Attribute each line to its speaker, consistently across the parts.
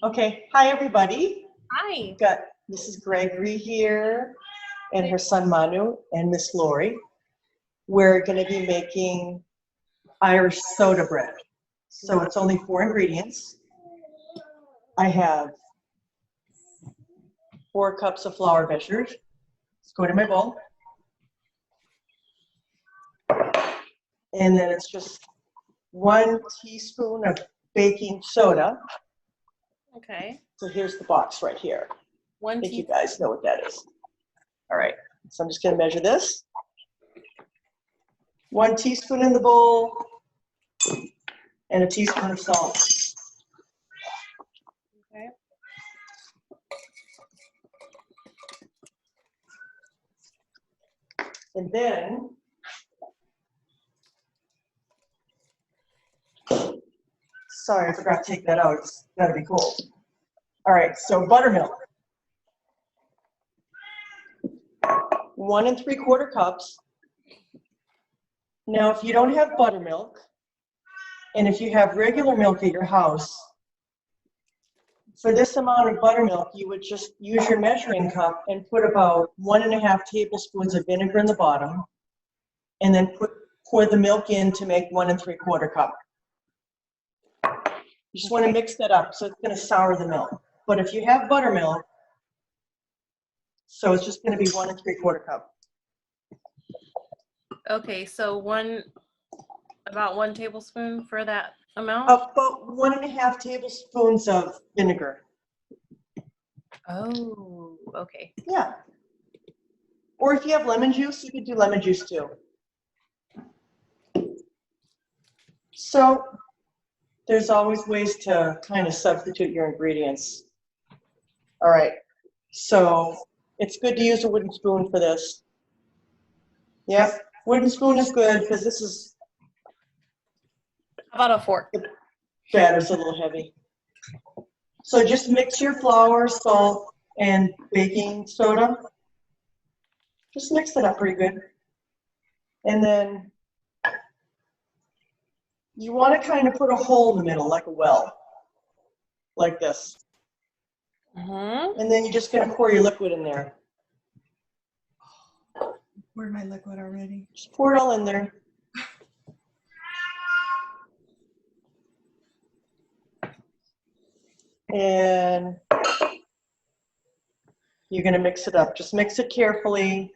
Speaker 1: Okay, hi everybody.
Speaker 2: Hi.
Speaker 1: Got Mrs. Gregory here and her son Manu and Miss Lori. We're going to be making Irish soda bread. So it's only 4 ingredients. I have 4 cups of flour measured. Let's go to my bowl. And then it's just 1 teaspoon of baking soda.
Speaker 2: Okay.
Speaker 1: So here's the box right here. I think you
Speaker 2: teaspoon.
Speaker 1: guys know what that is. All right, so I'm just going to measure this. 1 teaspoon in the bowl and a teaspoon of salt.
Speaker 2: Okay.
Speaker 1: And then, sorry, I forgot to take that out. It's got to be cold. All right, so buttermilk. 1 3/4 cups. Now, if you don't have buttermilk, and if you have regular milk at your house, for this amount of buttermilk, you would just use your measuring cup and put about 1½ tablespoons of vinegar in the bottom, and then pour the milk in to make 1 3/4 cup. You just want to mix that up, so it's going to sour the milk. But if you have buttermilk, so it's just going to be 1 3/4 cup.
Speaker 2: Okay, so about 1 tablespoon for that amount?
Speaker 1: About 1½ tablespoons of vinegar.
Speaker 2: Oh, okay.
Speaker 1: Yeah. Or if you have lemon juice, you could do lemon juice too. So there's always ways to kind of substitute your ingredients. All right. So it's good to use a wooden spoon for this. Yep. Wooden spoon is good because this is,
Speaker 2: How about a fork?
Speaker 1: the batter's a little heavy. So just mix your flour, salt, and baking soda. Just mix it up pretty good. And then you want to kind of put a hole in the middle, like a well, like this.
Speaker 2: Mm-hmm.
Speaker 1: And then you're just going to pour your liquid in there.
Speaker 3: Poured my liquid already.
Speaker 1: Just pour it all in there. And you're going to mix it up. Just mix it carefully.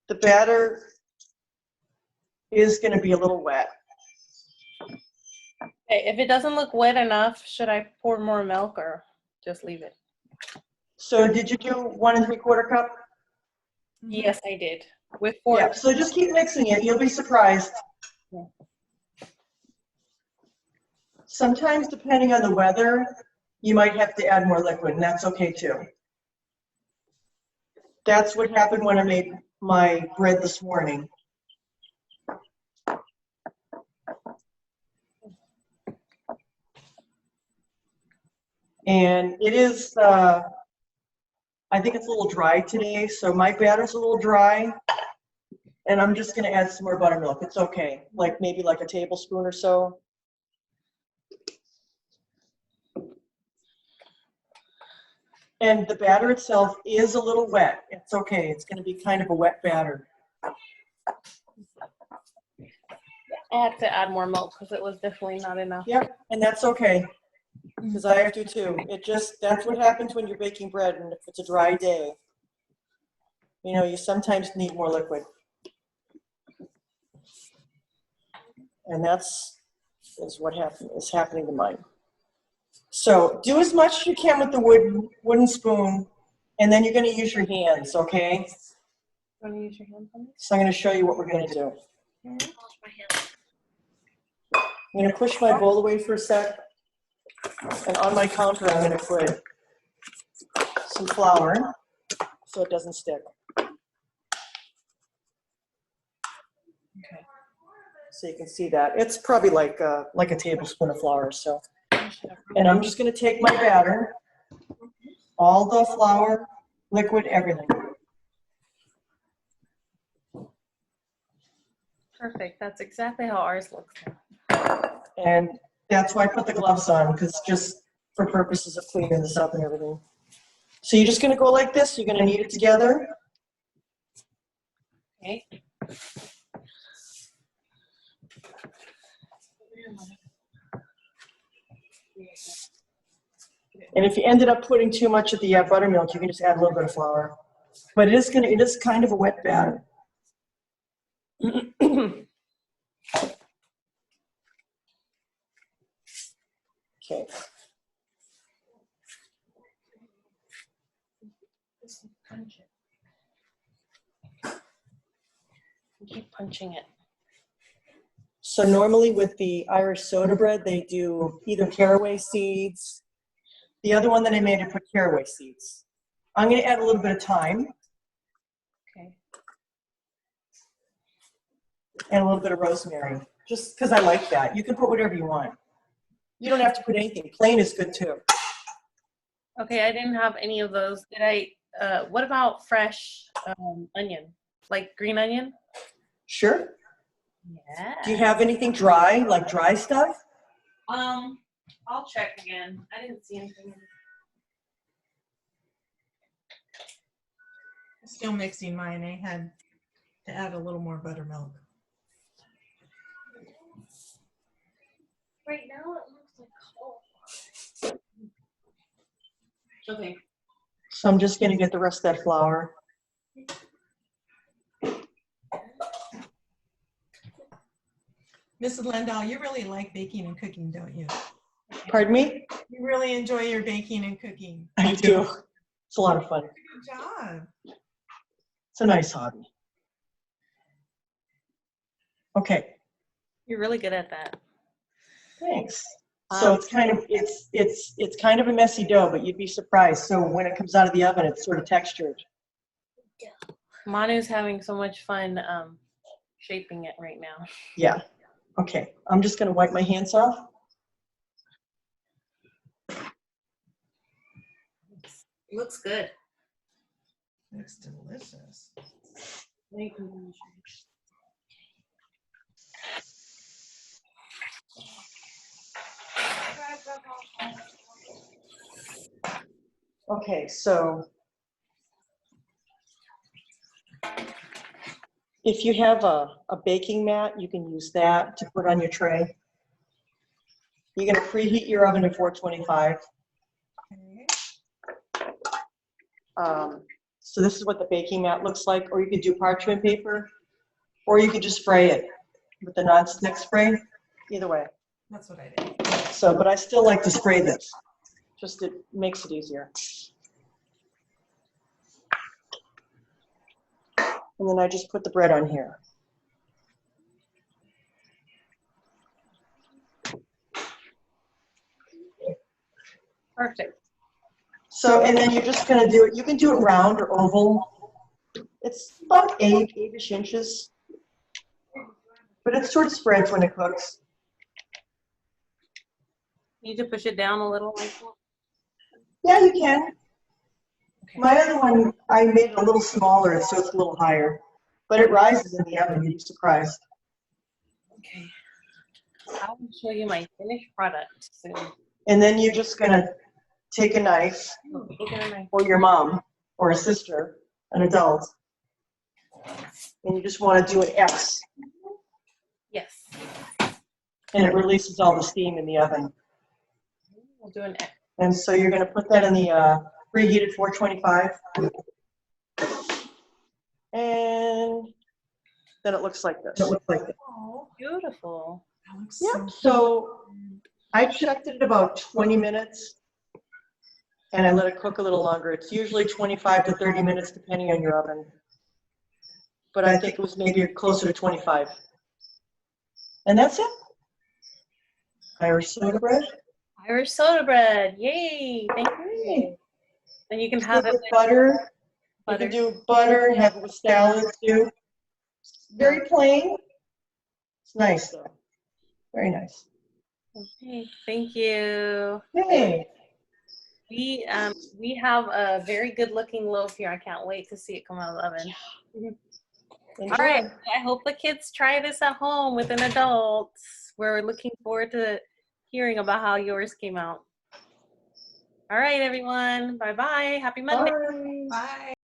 Speaker 1: The batter is going to be a little wet.
Speaker 2: Okay, if it doesn't look wet enough, should I pour more milk or just leave it?
Speaker 1: So did you do 1 3/4 cup?
Speaker 2: Yes, I did. With 4.
Speaker 1: Yeah, so just keep mixing it. You'll be surprised. Sometimes, depending on the weather, you might have to add more liquid, and that's okay too. That's what happened when I made my bread this morning. And it is, I think it's a little dry today, so my batter's a little dry. And I'm just gonna add some more buttermilk. It's okay, like maybe like a tablespoon or so. And the batter itself is a little wet. It's okay, it's gonna be kind of a wet batter.
Speaker 2: I had to add more milk because it was definitely not enough.
Speaker 1: Yep, and that's okay, because I have to too. That's what happens when you're baking bread, and if it's a dry day. You know, you sometimes need more liquid. And that's what is happening to mine. So do as much as you can with the wooden spoon, and then you're going to use your hands, okay?
Speaker 2: Want to use your hand on this?
Speaker 1: So I'm going to show you what we're going to do. I'm going to push my bowl away for a sec, and on my counter I'm going to put some flour so it doesn't stick. Okay. So you can see that. It's probably like a tablespoon of flour. So, and I'm just going to take my batter, all the flour, liquid, everything.
Speaker 2: Perfect. That's exactly how ours looks now.
Speaker 1: And That's why I put the gloves on, because just for purposes of cleaning this up and everything. So you're just gonna go like this, you're gonna knead it together.
Speaker 2: Okay.
Speaker 1: And if you ended up putting too much of the buttermilk, you can just add a little bit of flour. But it is kind of a wet batter. Okay.
Speaker 2: Keep punching it.
Speaker 1: So normally with the Irish soda bread, they do either caraway seeds. The other one that I made, I put caraway seeds. I'm gonna add a little bit of thyme
Speaker 2: Okay.
Speaker 1: and a little bit of rosemary, just because I like that. You can put whatever you want. You don't have to put anything. Plain is good too.
Speaker 2: Okay, I didn't have any of those. Did I? What about fresh onion, like green onion?
Speaker 1: Sure.
Speaker 2: Yeah.
Speaker 1: Do you have anything dry, like dry stuff?
Speaker 2: I'll check again. I didn't see anything.
Speaker 3: Still mixing mine. I had to add a little more buttermilk.
Speaker 2: Right now it looks like okay.
Speaker 1: So I'm just gonna get the rest of that flour.
Speaker 3: Mrs. Lindahl, you really like baking and cooking, don't you?
Speaker 1: Pardon me?
Speaker 3: You really enjoy your baking and cooking.
Speaker 1: I do. It's a lot of fun.
Speaker 3: Good job.
Speaker 1: It's a nice hobby. Okay,
Speaker 2: You're really good at that.
Speaker 1: thanks. So it's kind of it's kind of a messy dough, but you'd be surprised. So when it comes out of the oven, it's sort of textured.
Speaker 2: Manu's having so much fun shaping it right now.
Speaker 1: Yeah. Okay, I'm just gonna wipe my hands off.
Speaker 2: Looks good.
Speaker 3: Looks delicious.
Speaker 1: Okay, so if you have a baking mat, you can use that to put on your tray. You're gonna preheat your oven to 425.
Speaker 3: Okay.
Speaker 1: So this is what the baking mat looks like, or you could do parchment paper, or you could just spray it with the non-stick spray. Either way.
Speaker 3: That's what I did.
Speaker 1: So, but I still like to spray this. Just it makes it easier. And then I just put the bread on here.
Speaker 2: Perfect.
Speaker 1: So, and then you're just gonna do it, you can do it round or oval. It's about 8-ish inches. But it sort of spreads when it cooks.
Speaker 2: Need to push it down a little like that?
Speaker 1: Yeah, you can.
Speaker 2: Okay.
Speaker 1: My other one, I made it a little smaller, so it's a little higher. But it rises in the oven, you'd be surprised.
Speaker 2: Okay. I will show you my finished product soon.
Speaker 1: And then you're just gonna take a knife,
Speaker 2: Look at my
Speaker 1: or your mom, or a sister, an adult, and you just wanna do an X,
Speaker 2: yes.
Speaker 1: and it releases all the steam in the oven.
Speaker 2: We'll do an X.
Speaker 1: And so you're gonna put that in the preheated 425. And then it looks like this.
Speaker 3: Oh,
Speaker 2: Beautiful.
Speaker 3: that looks
Speaker 1: Yep,
Speaker 3: so
Speaker 1: so I checked it at about 20 minutes and I let it cook a little longer. It's usually 25 to 30 minutes depending on your oven. But I think it was maybe closer to 25. And that's it. Irish soda bread.
Speaker 2: Irish soda bread. Yay. Thank you. And you can have it
Speaker 1: With
Speaker 2: with
Speaker 1: butter. You
Speaker 2: butter.
Speaker 1: can do butter, have it with salads too. Very plain. It's nice though. Very nice.
Speaker 2: Okay. Thank you.
Speaker 1: Hey.
Speaker 2: We have a very good looking loaf here. I can't wait to see it come out of the oven.
Speaker 1: Enjoy.
Speaker 2: All right. I hope the kids try this at home with an adult. We're looking forward to hearing about how yours came out. All right, everyone. Bye-bye. Happy Monday.
Speaker 1: Bye.
Speaker 3: Bye.